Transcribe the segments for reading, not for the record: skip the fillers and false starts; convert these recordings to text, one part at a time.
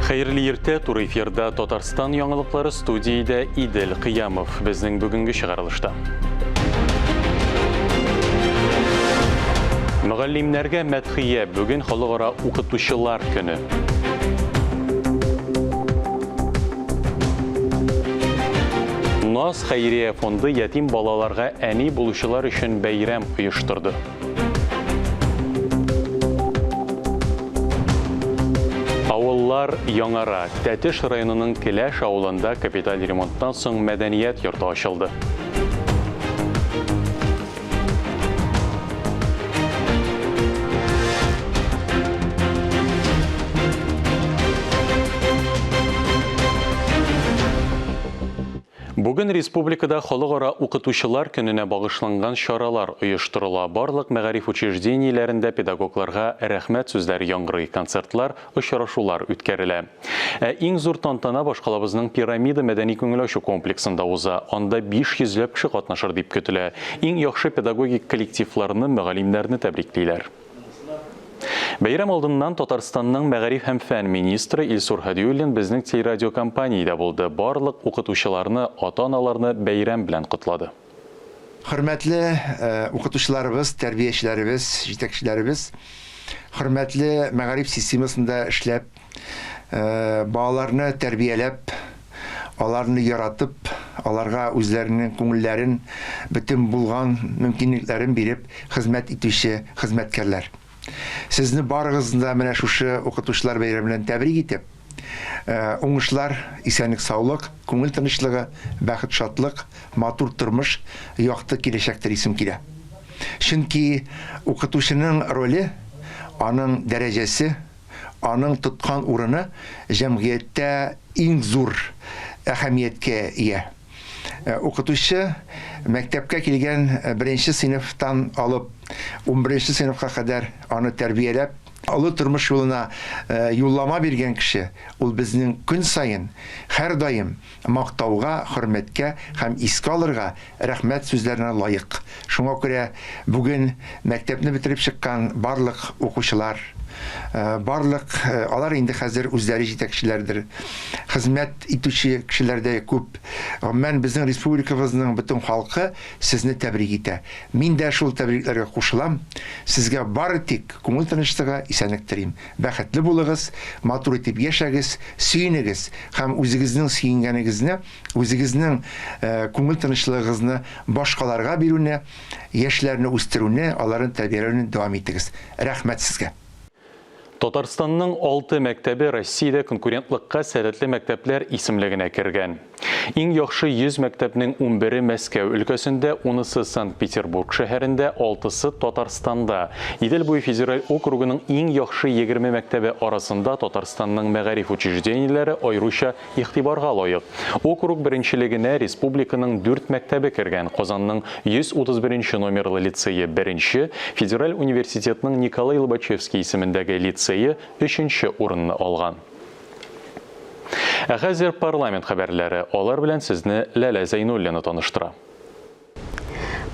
Xeyirli ерте Тур эфирда Татарстан яңалыклары студияда Идел Кыямов безнең бүгенге чыгарылышта. Мөгаллимнәргә мәдхия бүген халыкара укытучылар көне. НАС Хәйрия фонды ятим балаларга әни булучылар өчен бәйрәм оештырды. Авыллар яңара. Тәтеш районының Келәш авылында капиталь ремонттан соң мәдәният йорты ачылды. Бүген республикада халыкара укытучылар көненә багышланган чаралар оештырыла. Барлык мәгариф учреждениеләрендә педагогларга рәхмәт сүзләре яңгырый, концертлар, очрашулар үткәрелә. Иң зур тантана башкалабызның пирамида мәдәни күңел ачу комплексында уза. Анда 500 кеше катнашыр дип көтелә. Иң яхшы педагогик коллективларны, мөгаллимнәрне тәбриклиләр. Бәйрәм алдыннан Татарстанның мәгариф һәм фән министры Илсур Хәдиуллин безнең телерадиокомпанияда булды. Барлык укытучыларны, ата-аналарны бәйрәм белән котлады. Хөрмәтле укытучыларыбыз, тәрбиячеләребез, җитәкчеләребез, хөрмәтле мәгариф системасында эшләп, балаларны тәрбияләп, аларны яратып, аларга үзләренең күңелләрен, бөтен булган мөмкинлекләрен биреп хезмәт итүче хезмәткәрләр. Сезне барыгызны менә шушы укытучылар бәйрәменнән тәбрик итеп, уңышлар, исәнлек, саулык, күңел тынычлыгы, бәхет, шатлык, матур тормыш, якты киләчәктә исем килә. Чөнки укытучының роле, аның дәрәҗәсе, аның тоткан урыны җәмгыятьтә иң зур әһәмияткә ия. Укытучы мәктәпкә килгән 1-нче сыйныфтан алып 11-нче сыйныфка кадәр аны тәрбияләп, олы тормыш юлына юллама биргән кеше, ул безнең көн саен, һәр даим мактауга, хөрмәткә һәм искә алырга рәхмәт сүзләренә лаек. Шуңа күрә бүген мәктәпне бетереп чыккан барлык укучылар, барлык алар инде хәзер үзләре җитәкчеләрдер. Хезмәт итүче кешеләрдә күп. Мен безнең республикабызның бөтен халкы сезне тәбрик итә. Мин дә шул тәбрикләргә кушылам. Сезгә бары тик күңел тынычлыгы, исәнлек телим. Бәхетле булыгыз, матур итеп яшәгез, сөенегез һәм үзегезнең сөенгәнегезне, үзегезнең күңел тынычлыгыгызны башкаларга бирүне, яшьләрне үстерүне, аларны тәрбияләүне дәвам итегез. Рәхмәт сезгә. Татарстанның 6 мәктәбе Россиядә конкурентлыкка сәләтле мәктәпләр исемлегенә кергән. Иң яхшы 100 мәктәпнең 11-е Мәскәү өлкәсендә, 10-сы Санкт-Петербург шәһәрендә, 6-сы Татарстанда. Идел буе федераль округының иң яхшы 20 мәктәбе арасында Татарстанның мәгариф учреждениеләре аеруча игътибарга лаек. Округ беренчелегенә республиканың 4 мәктәбе кергән. Казанның 131 номерлы лицее 1-нче, Федераль университетның Николай Лобачевский исемендәге лицее 3-нче урынны алган. Хәзер парламент хәбәрләре, алар белән сезне Ләлә Зәйнуллина таныштыра.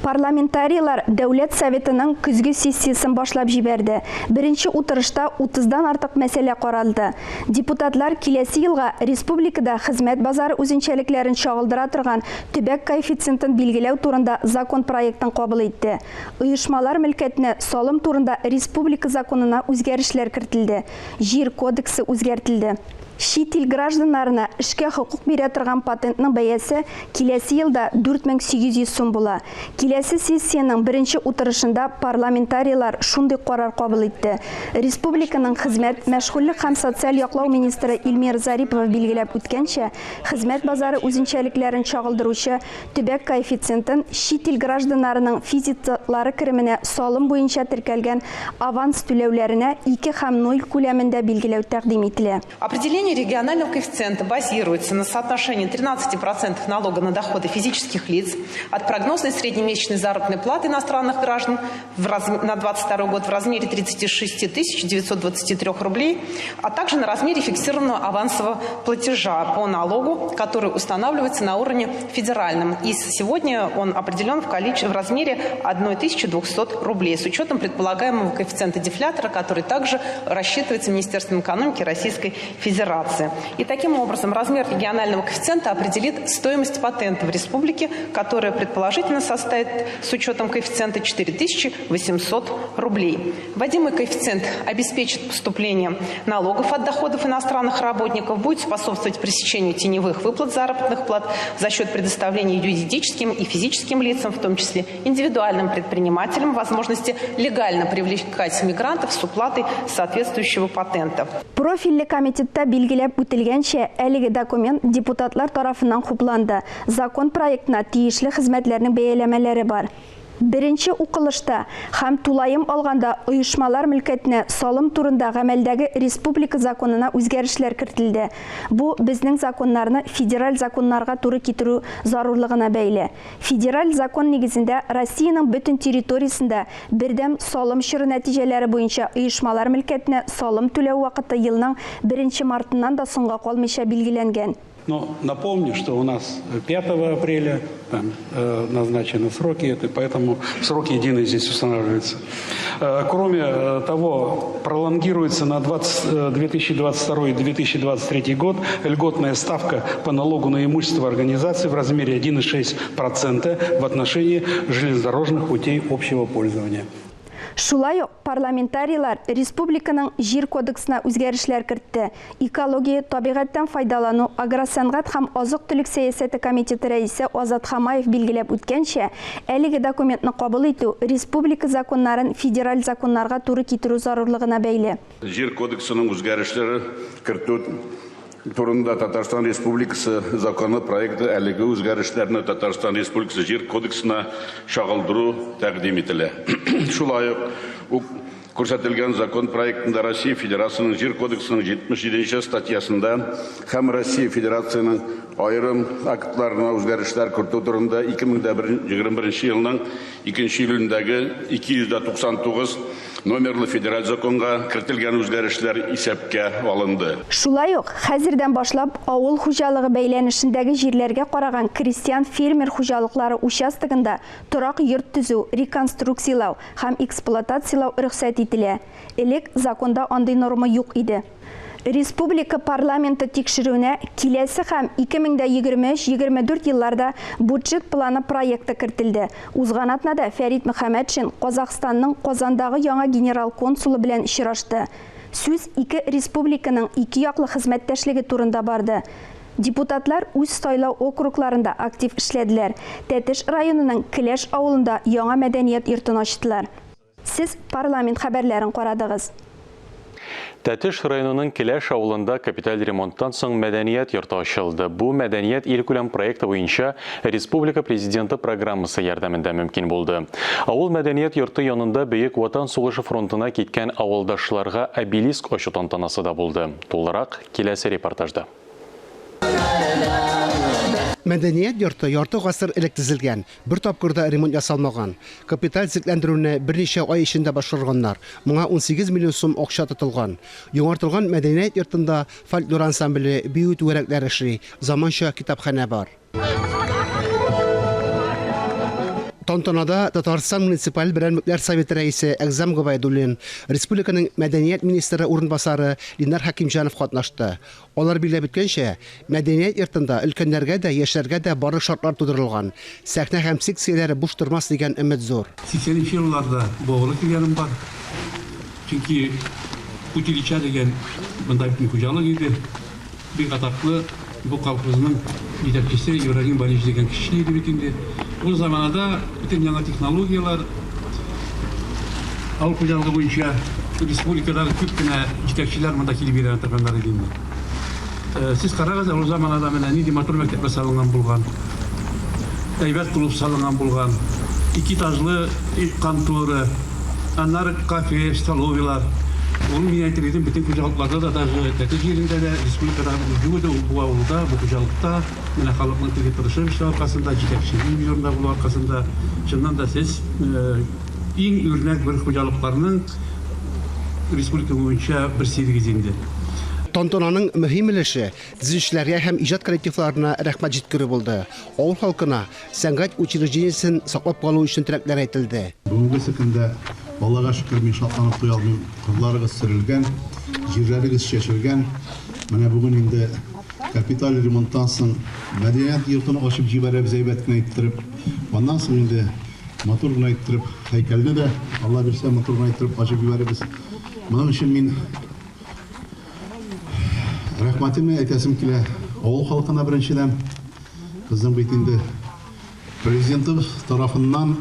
Парламентарийлар Дәүләт Советының көзге сессиясын башлап җибәрде. Беренче утырышта 30-дан артык мәсьәлә каралды. Депутатлар киләсе елга республикада хезмәт базары үзенчәлекләрен чагылдыра торган төбәк коэффициентын билгеләү турында закон проектын кабул итте. Оешмалар мөлкәтенә салым турында республика законына үзгәрешләр кертелде. Җир кодексы үзгәртелде. Чит ил гражданнарына эшкә хокук бирә торган патентның бәясе киләсе елда 4800 сум була. Киләсе сессияның беренче утырышында парламентарийлар шундый карар кабул итте. Республиканың хезмәт, мәшгульлек һәм социаль яклау министры Илмир Зарипова билгеләп үткәнчә, хезмәт базары үзенчәлекләрен чагылдыручы төбәк коэффициентын чит ил гражданнарының физиклары кеременә салым буенча теркәлгән аванс түләүләренә 2 һәм 0 күләмендә билгеләү тәкъдим ителә. Определение регионального коэффициента базируется на соотношении 13% налога на доходы физических лиц от прогнозной среднемесячной ежемесячной заработной платы иностранных граждан на 2022 год в размере 36 923 рублей, а также на размере фиксированного авансового платежа по налогу, который устанавливается на уровне федеральном. И сегодня он определен в размере 1200 рублей с учетом предполагаемого коэффициента дефлятора, который также рассчитывается Министерством экономики Российской Федерации. И таким образом размер регионального коэффициента определит стоимость патента в республике, которая предположительно составит с учетом коэффициента 4800 рублей. Вводимый коэффициент обеспечит поступление налогов от доходов иностранных работников, будет способствовать пресечению теневых выплат заработных плат за счет предоставления юридическим и физическим лицам, в том числе индивидуальным предпринимателям, возможности легально привлекать мигрантов с уплатой соответствующего патента. Профильлі комитетта билгелеп үтілгенше әлігі документ депутатлар тарафынан хупланды. Закон проектына тиешлі хизметлерінің бейелемелері бар. Бірінші укылышта һәм тулайым алганда оешмалар мөлкәтенә салым турында гамәлдәге республика законына үзгәрешләр кертелде. Бу безнең законнарны федераль законнарга туры китерү зарурлыгына бәйле. Федераль закон нигезендә Россиянең бөтен территориясендә бердәм салым чоры нәтиҗәләре буенча оешмалар мөлкәтенә салым түләү вакыты елның 1 мартыннан да соңга калмыйча билгеләнгән. Но напомню, что у нас 5 апреля назначены сроки, поэтому сроки единые здесь устанавливаются. Кроме того, пролонгируется на 2022 и 2023 год льготная ставка по налогу на имущество организации в размере 1,6% в отношении железнодорожных путей общего пользования. Шулай ук парламентарийлар республиканың жер кодексына үзгәрешләр кертте. Экология, табигатьтән файдалану, агросәнгать һәм азык-төлек сәясәте комитеты рәисе Азат Хамаев билгеләп үткәнчә, әлеге документны кабул итү республика законнарын федераль законнарга туры китерү зарурлыгына бәйле. Жер кодексының үзгәрешләре кертү турында Татарстан Республикасы законы проекты әлеге үзгәрешләрне Татарстан Республикасы жер кодексына чагылдыру тәкъдим ителә. Шулай ук күрсәтелгән закон проектында Россия Федерациясының жер кодексының 77 статьясында һәм Россия Федерациясының айрым актларына үзгәрешләр кертү турында 2021 елның 2 июлендәге 299 номерлы федераль законга кертелгән үзгәрешләр исәпкә алынды. Шулай ук хәзердән башлап авыл хуҗалыгы бәйләнешендәге җирләргә караган крестьян фермер хуҗалыклары участогында торак йорт төзү, реконструкциялау һәм эксплуатациялау рөхсәт ителә. Элек законда андый норма юк иде. Республика парламенты тикшерүенә киләсе һәм 2023-24 елларда бюджет планы проекты кертелде. Узган атнада Фәрит Мөхәммәтшин Казакъстанның Казандагы яңа генерал консулы белән очрашты. Сүз ике республиканың ике яклы хезмәттәшлеге турында барды. Депутатлар үз сайлау округларында актив эшләделәр. Тәтеш районының Келәш авылында яңа мәдәният йортын ачтылар. Сез парламент хәбәрләрен карадыгыз. Тәтеш районының Келәш авылында капиталь ремонттан соң мәдәният йорты ачылды. Бу мәдәният илкүләм проекты буенча республика президенты программасы ярдәмендә мөмкин булды. Авыл мәдәният йорты янында Бөек Ватан сугышы фронтына киткән авылдашларга обелиск ачу тантанасы да булды. Тулырак киләсе репортажда. Мәдәният йорты ярты гасыр элек төзелгән, бер тапкырда ремонт ясалмаган. Капиталь зикләндерүне берничә ай эчендә башкарганнар. Моңа 18 миллион сум акча тотылган. Яңартылган мәдәният йортында фольклор ансамбле, бию түрәкләре эшли, заманча китапханә бар. Тантанада Татарстан муниципаль берәмлекләр советы рәисе Әгзам Гобайдуллин, республиканың мәдәният министры урынбасары Ленар Хакимҗанов катнашты. Алар билгеләп үткәнчә, мәдәният йортында өлкәннәргә дә, яшьләргә дә барлык шартлар тудырылган. Сәхнә һәм секцияләре буш тормас дигән өмет зур. 80 елларда bağlı килгәнем бар. Чөнки Утилича дигән мондай хуҗалык иде. Бик атаклы bu колхозның җитәкчесе Ибраһим Балич дигән кеше иде бит инде. Ул заманда бөтен яңа технологиялар авыл хуҗалыгы буенча республикада күп кенә җитәкчеләр монда килеп йөргән торганнар иде инде. Сез карагыз, ул заманда менә нинди матур мәктәп салынган булган. Әйбәт клуб салынган булган. 2 этажлы контора, аннары кафе, столовыйлар. Onun yönetiliğinin bütün kucalıklarda da tetiz yerinde de Respublika'da vücudu bu avluda, bu kucalıkta halkın tırışır işte arkasında, citekçiliği bir yorumda bu arkasında. Şundan da siz en örnek bir kucalıklarının Respublika boyunca bir sergizinde. Tantanaның mühim өлеше төзүчеләргә һәм иҗат коллективларына рәхмәт җиткерү булды. Авыл халкына сәнгать учреждениесен саклап калу өчен теләкләр әйтелде. Бүгенге көндә Аллага шөкер мин шатланып туя алмыйм. Кырларыгыз сөрелгән, җирләрегез чәчелгән. Менә бүген инде капиталь ремонттан соң мәдәният йортын ачып җибәрәбез әйбәт кенә иттереп. Аннан соң инде матур гына иттереп һәйкәлне дә Алла бирсә матур гына иттереп ачып җибәрәбез. Моның өчен мин рәхмәтемне әйтәсем килә авыл халкына беренчедән. Безнең бит инде президентыбыз тарафыннан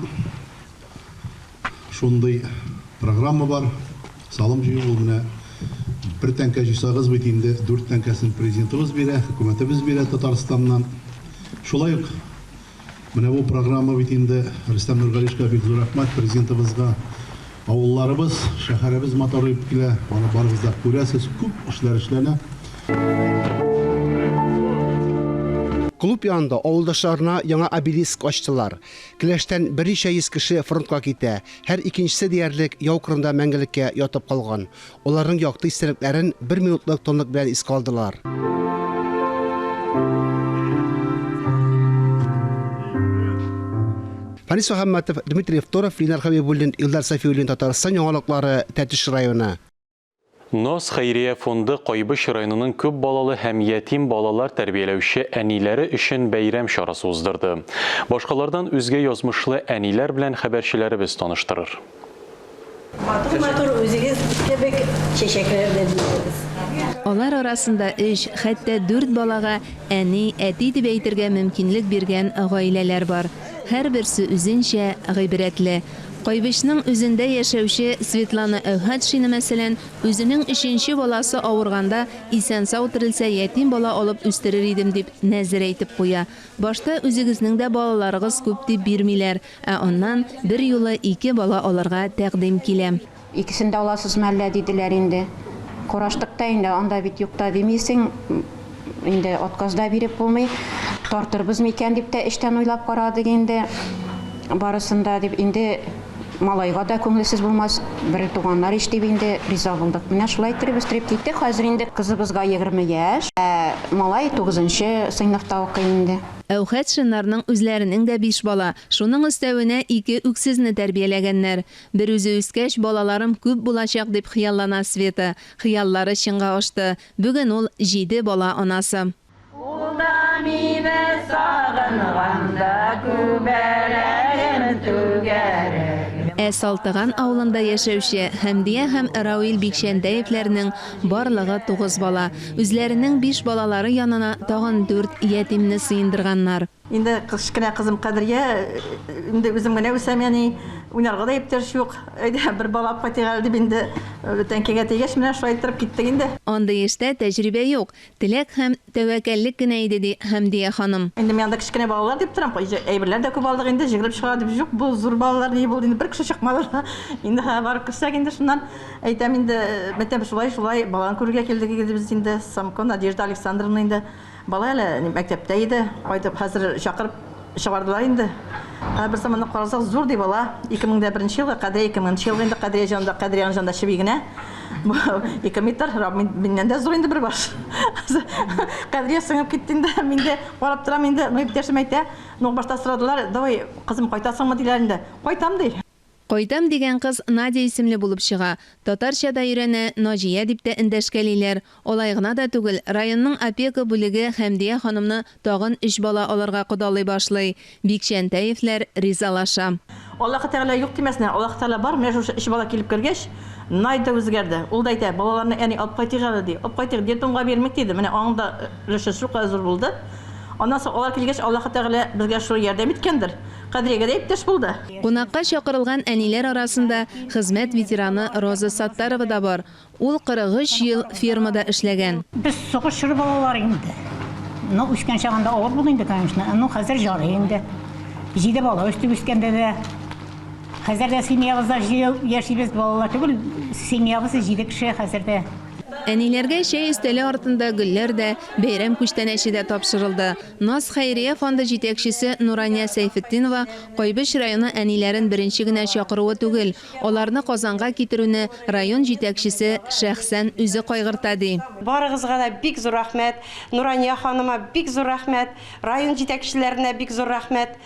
шундый программа бар. Салым җыю менә бер тәңкә җыйсагыз бит инде 4 тәңкәсен президентыбыз бирә, хөкүмәтебез бирә Татарстаннан. Шулай ук менә бу программа бит инде Рөстәм Нургалиевка бик зур рәхмәт президентыбызга. Авылларыбыз, шәһәребез матурайып килә. Аны барыгыз да күрәсез, күп эшләр эшләнә. Клуб янында авылдашларына яңа обелиск ачтылар. Киләштән берничә йөз кеше фронтка китә. Һәр икенчесе диярлек яу кырында мәңгелеккә ятып калган. Аларның якты истәлекләрен 1 минутлык тонлык белән искә алдылар. Фанис Мөхәммәтов, Дмитрий Второв, Ленар Хәбибуллин, Илдар Сафиуллин, Татарстан яңалыклары, Тәтеш районы. НОС Хәйрия фонды Кайбыш районының күп балалы һәм ятим балалар тәрбияләүче әниләре өчен бәйрәм чарасы уздырды. Башкалардан үзгә язмышлы әниләр белән хәбәрчеләребез таныштырыр. Матур үзегез кебек чәчәкләр дә бирәбез. Алар арасында 3, хәтта 4 балага әни, әти дип әйтергә мөмкинлек биргән гаиләләр бар. Һәрберсе үзенчә гыйбрәтле. Кайбышның үзендә яшәүче Светлана Әүхәтшина мәсәлән, үзенең 3нче баласы авырганда исән-сау терелсә ятим бала алып үстерер идем дип нәзер әйтеп куя. Башта үзегезнең дә балаларыгыз күп дип бирмиләр, ә аннан бер юлы 2 бала алырга тәкъдим килә. Икесен дә аласыз мәллә диделәр инде. Караштык та инде анда бит юкта димисең, инде отказда биреп булмый. Тартырбыз микән дип тә эштән уйлап карадык инде. Барысында дип инде малайга да күңелсез булмас, бер туганнар ич дип инде риза булдык. Менә шулай итеп үстереп киттек. Хәзер инде кызыбызга 20 яшь, малай 9нчы сыйныфта укый инде. Әүхәтшиннарның үзләренең дә 5 бала, шуның өстәвенә 2 үксезне тәрбияләгәннәр. Бер үзе үскәч балаларым күп булачак дип хыяллана Света. Хыяллары чынга ашты. Бүген ул 7 бала анасы. Салтыган авылында яшәүче Хәмдия һәм Рауил Бикшәндәевләрнең барлыгы 9 бала. Үзләренең 5 балалары янына тагын 4 ятимне сыендырганнар. Инде кичкенә кызым Кадрия, инде үзем генә үсәм, яни уйнарга да иптәш юк. Әйдә бер бала апатыга дип инде тәнкәгә тигәч менә шулай итеп киттек инде. Андый эштә тәҗрибә юк. Теләк һәм тәвәккәллек кенә иде ди Хәмдия ханым. Инде мен анда кичкенә балалар дип торам, әйберләр дә күп алдык инде, җигелеп чыга дип юк. Бу зур балалар ни булды инде, бер кеше чыкмады. Инде барып килсәк инде шуннан әйтәм инде мәктәп шулай баланы күрергә килдек без инде Самко Надежда Александровна инде бала әле мәктәптә иде. Кайтып хәзер чакырып чыгардылар инде. Бер заманда карасак зур ди бала. 2001 елга Кадрия 2000 елга инде Кадрия җанда чебигенә. 2 метр, миннән дә зур инде бер баш. Кадрия сыңып китте инде, мин дә карап торам инде. Иптәшем әйтә, башта сорадылар, "Давай, кызым, кайтасыңмы?" диләр инде. "Кайтам" ди. Кайтам дигән кыз Надя исемле булып чыга. Татарчада өйрәнә, Наҗия дип тә эндәшкәлиләр. Алай гына да түгел, районның опека бүлеге Хәмдия ханымны тагын 3 бала алырга кудалый башлый. Бикшәнтәевләр ризалаша. Аллаһ Тәгалә юк димәсенә, Аллаһ Тәгалә бар. Менә шу 3 бала килеп кергәч, Найда үзгәрде. Ул да әйтә, балаларны әни алып кайтыгы ди. Алып кайтыгы детдомга бирмәк диде. Менә аңда өлеше шука зур булды. Аннан соң алар килгәч, Аллаһ Тәгалә безгә шул ярдәм иткәндер. Кадриягә дә иптәш булды. Кунакка чакырылган әниләр арасында хезмәт ветераны Роза Саттарова да бар. Ул 43 ел фермада эшләгән. Без сугыш чоры балалар инде. Ну, үскән чагында авыр булды инде, конечно. Ну, хәзер ярый инде. 7 бала үстеп үскәндә дә Хәзердә семьябызда яшибез балалар түгел, семьябыз 7 кеше хәзердә. Әниләргә чәй өстәле артында гөлләр дә, бәйрәм күчтәнәче дә тапшырылды. Наз Хәйрия фонды җитәкчесе Нурания Сәйфетдинова Кайбыш районы әниләрен беренче генә чакыруы түгел, аларны Казанга китерүне район җитәкчесе шәхсән үзе кайгырта ди. Барыгызга да бик зур рәхмәт, Нурания ханыма бик зур рәхмәт, район җитәкчеләренә бик зур рәхмәт.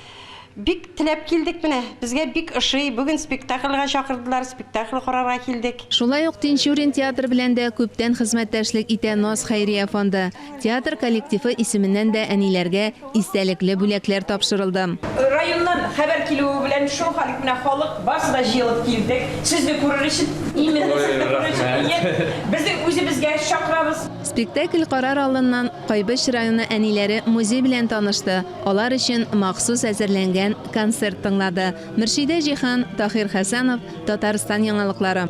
Бик теләп килдек менә. Безгә бик ошый. Бүген спектакльгә чакырдылар, спектакль карарга килдек. Шулай ук Тинчурин театр белән дә күптән хезмәттәшлек итә Наз Хәйрия фонды. Театр коллективы исеменнән дә әниләргә истәлекле бүләкләр тапшырылды. Районнан хәбәр килүе белән шул халык менә халык барсы да җыелып килдек. Сезне күрер өчен именно сезне күрер өчен безнең үзебезгә чакырабыз. Спектакль карар алыннан Кайбыш районы әниләре музей белән танышты. Алар өчен махсус әзерләнгән концерт тыңлады. Мөршидә Җихан, Тахир Хәсәнов, Татарстан яңалыклары.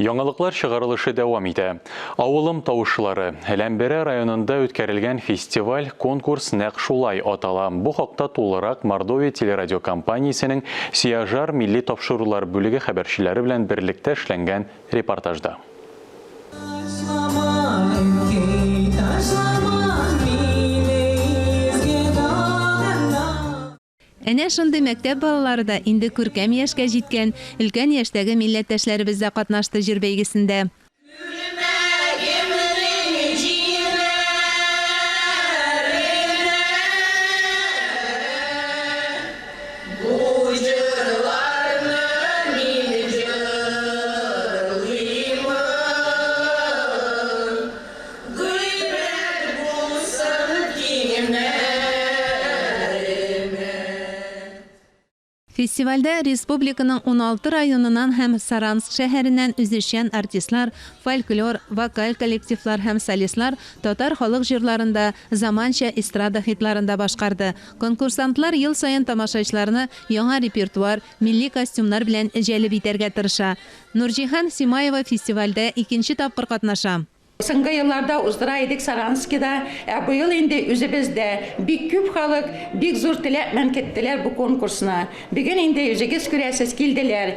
Яңалыклар чыгарылышы дәвам итә. Авылым тавышлары. Әләмбәре районында үткәрелгән фестиваль, конкурс нәкъ шулай атала. Бу хакта тулырак Мордовия телерадиокомпаниясенең Сияжар милли тапшырулар бүлеге хәбәрчеләре белән берлектә эшләнгән репортажда. Әнә шундый мәктәп балалары да инде күркәм яшькә җиткән, өлкән яшьтәге милләттәшләребез дә катнашты җыр бәйгесендә. Фестивальдә республиканың 16 районынан һәм Саранск шәһәреннән үзешчән артистлар, фольклор, вокаль коллективлар һәм солистлар татар халык җырларында, заманча эстрада хитларында башкарды. Конкурсантлар ел саен тамашачыларны яңа репертуар, милли костюмнар белән җәлеп итәргә тырыша. Нурҗихан Симаева фестивальдә 2нче тапкыр катнаша. Соңгы елларда уздыра идек Саранскида, быел инде үзебездә бик күп халык, бик зур теләк белән киттеләр бу конкурсына. Бүген инде үзегез күрәсез килделәр.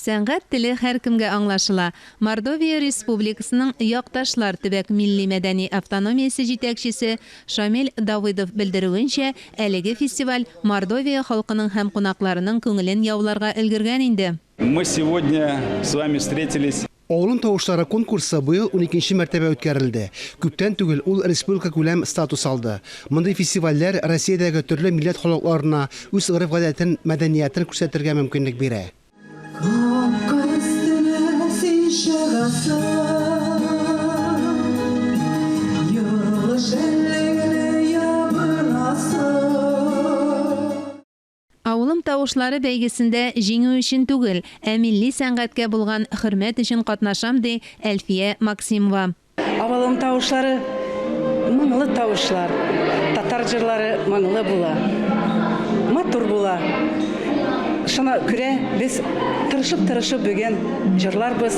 Сәнгать теле һәркемгә аңлашыла. Мордовия Республикасының Якташлар төбәк милли мәдәни автономиясе җитәкчесе Шамил Давыдов белдерүенчә, әлеге фестиваль Мордовия халкының һәм кунакларының күңелен яуларга өлгергән инде. Мы сегодня с вами встретились. Авылым тавышлары конкурсы быел 12нче мәртәбә үткәрелде. Күптән түгел ул республика күләм статус алды. Мондый фестивальләр Россиядәге төрле милләт халыкларына үз гырыф-гадәтен, мәдәниятен күрсәтергә мөмкинлек бирә. Авылым тавышлары бәйгесендә җиңү өчен түгел, милли сәнгатькә булган хөрмәт өчен катнашам ди Әлфия Максимова. Авылым тавышлары моңлы тавышлар. Татар җырлары моңлы була. Матур була. Шуңа күрә без тырышып бүген җырларбыз,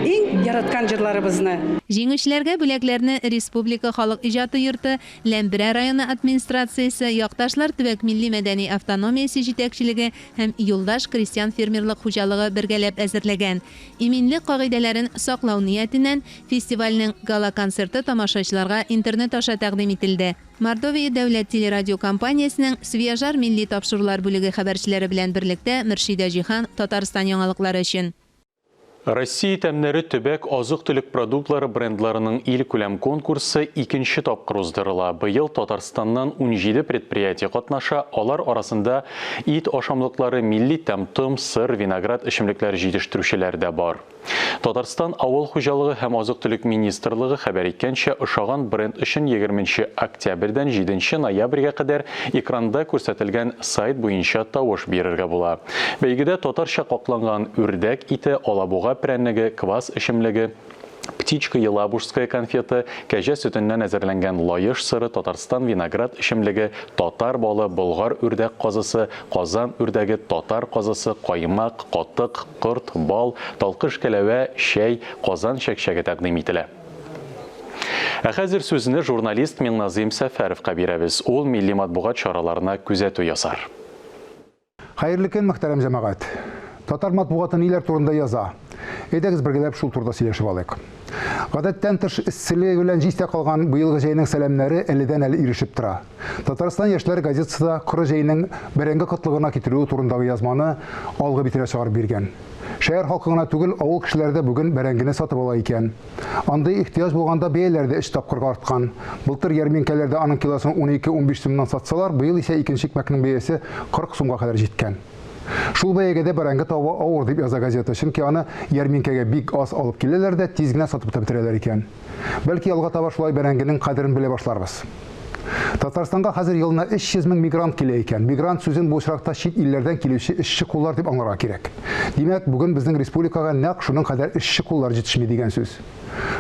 иң яраткан җырларыбызны. Җиңүчеләргә бүләкләрне Республика халык иҗаты йорты, Ләмбирә районы администрациясе, Якташлар төбәк милли мәдәни автономиясе җитәкчелеге һәм Юлдаш крестьян фермерлык хуҗалыгы бергәләп әзерләгән. Иминлек кагыйдәләрен саклау ниятеннән фестивальнең гала-концерты тамашачыларга интернет аша тәкъдим ителде. Мордовия дәүләт телерадиокомпаниясенең Сияжар милли тапшырулар бүлеге хәбәрчеләре белән берлектә Мөршидә Җихан, Татарстан яңалыклары өчен. Россия тәмнәре төбәк азык-төлек продуктлары брендларының ил күләм конкурсы 2нче тапкыр уздырыла. Быел Татарстаннан 17 предприятие катнаша, алар арасында ит ашамлыклары, милли тәм-том, сыр, виноград эчемлекләре җитештерүчеләр дә бар. Татарстан авыл хуҗалыгы һәм азык-төлек министрлыгы хәбәр иткәнчә, ошаган бренд өчен 20 октябрьдән 7 ноябрьгә кадәр экранда күрсәтелгән сайт буенча тавыш бирергә була. Бәйгедә татарча какланган үрдәк ите, алабуга прәннеге, квас эчемлеге, Птичка елабужская конфеты, кәҗә сөтеннән әзерләнгән лайыш сыры, Татарстан виноград ишемлеге, татар балы, болгар үрдәк казысы, Казан үрдәге, татар казысы, каймак, катык, корт, бал, талкыш кәләвә, чәй, Казан чәкчәге тәкъдим ителә. Ә хәзер сүзне журналист Миңназим Сәфәровка бирәбез. Ул милли матбугат чараларына күзәтү ясар. Хәерле көн, мөхтәрәм җәмәгать. Татар матбугаты ниләр турында яза? Әйдәгез бергәләп шул турыда сөйләшеп алыйк. Гадәттән тыш эсселеге белән җистә калган быелгы җәйнең сәламнәре әледән-әле ирешеп тора. Татарстан яшьләр газетасында коры җәйнең бәрәңге кытлыгына китерүе турындагы язманы алгы битенә чыгарып биргән. Шәһәр халкы гына түгел, авыл кешеләре дә бүген бәрәңгене сатып ала икән. Андый ихтыяҗ булганда бәяләр дә 3 тапкырга арткан. Былтыр ярминкәләрдә аның килосын 12-15 сумнан сатсалар, быел исә икенче икмәкнең бәясе 40 сумга кадәр җиткән. Шул бәягә дә бәрәңге тавы авыр дип яза газета, чөнки аны ярминкәгә бик аз алып киләләр дә тиз генә сатып та бетерәләр икән. Бәлки алга таба шулай бәрәңгенең кадерен белә башларбыз. Татарстанга хәзер елына 300 мең мигрант килә икән. Мигрант сүзен бу очракта чит илләрдән килүче эшче куллар дип аңларга кирәк. Димәк, бүген безнең республикага нәкъ шуның кадәр эшче куллар җитешми дигән сүз.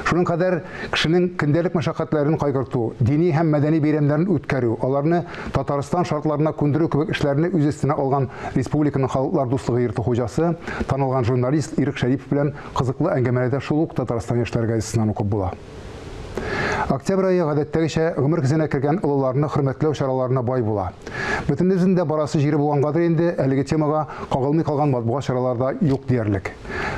Шуның кадәр кешенең көндәлек мәшәкатьләрен кайгырту, дини һәм мәдәни бәйрәмнәрен үткәрү, аларны Татарстан шартларына күндерү кебек эшләрне үз өстенә алган республиканың халыклар дуслыгы йорты хуҗасы, танылган журналист Ирек Шәрипов белән кызыклы әңгәмәләрдә шул ук Татарстан яшьләр газетасыннан укып була. Октябрь айы гадәттәгечә гомер көзенә кергән олыларны хөрмәтләү чараларына бай була. Бөтенебезнең дә барасы җире булгангадыр инде, әлеге темага кагылмый калган матбугат чараларда юк диярлек.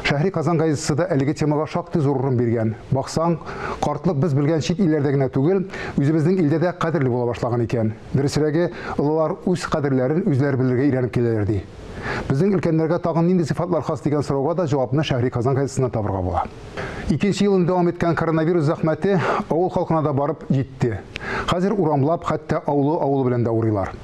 Шәһри Казан газетасы да әлеге темага шактый зур урын биргән. Баксаң, картлык без белгән чит илләрдә генә түгел, үзебезнең илдә дә кадерле була башлаган икән. Дөресрәге, олылар үз кадерләрен үзләре белергә өйрәнеп киләләр ди. Безнең өлкәннәргә тагын нинди сыйфатлар хас дигән сорауга да җавапны Шәһри Казан газетасында табырга була. Икенче елын дәвам иткән коронавирус зәхмәте авыл халкына да барып җитте. Хәзер урамлап, хәтта авылы белән дә урыйлар.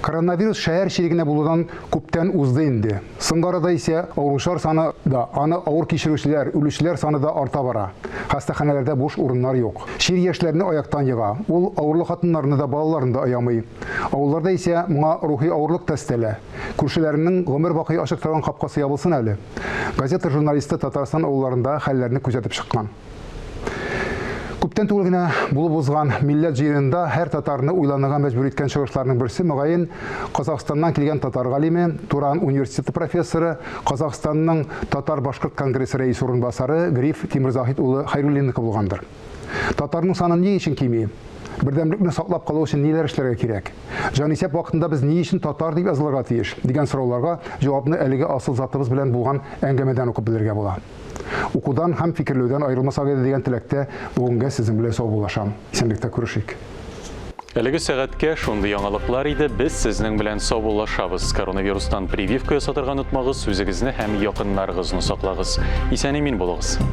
Коронавирус шәһәр чирегенә булудан күптән узды инде. Соңгарыда исә авыручылар саны да, аны авыр кичерүчеләр, үлүчеләр саны да арта бара. Хастаханәләрдә буш урыннар юк. Шир яшьләрне аяктан йыга. Ул авырлы хатыннарны да, балаларын да аямый. Авылларда исә моңа рухи авырлык тәстәлә. Күршеләренең гомер бакый ачык торган капкасы ябылсын әле. Газета журналисты Татарстан авылларында хәлләрне күзәтеп чыккан. Күптән түгел генә булып узган милләт җыенында һәр татарны уйланырга мәҗбүр иткән чыгышларның берсе мөгаен Казахстаннан килгән татар галиме, Туран университеты профессоры, Казахстанның татар-башкорт конгрессы рәис урынбасары Гриф Тимирзахит улы Хайруллинники булгандыр. Татарның санын ни өчен кими? Бердәмлекне саклап калу өчен ниләр эшләргә кирәк? Җанисәп вакытында без ни өчен татар дип язылырга тиеш? Дигән сорауларга җавапны әлеге асыл затыбыз белән булган әңгәмәдән укып белергә була. Укудан һәм фикерләүдән аерылмасак иде дигән теләктә бүгенгә сезнең белән саубуллашам. Исәнлектә күрешик. Әлеге сәгатькә шундый яңалыклар иде. Без сезнең белән саубуллашабыз. Коронавирустан прививка ясатырга онытмагыз, үзегезне һәм якыннарыгызны саклагыз. Исән-имин булыгыз.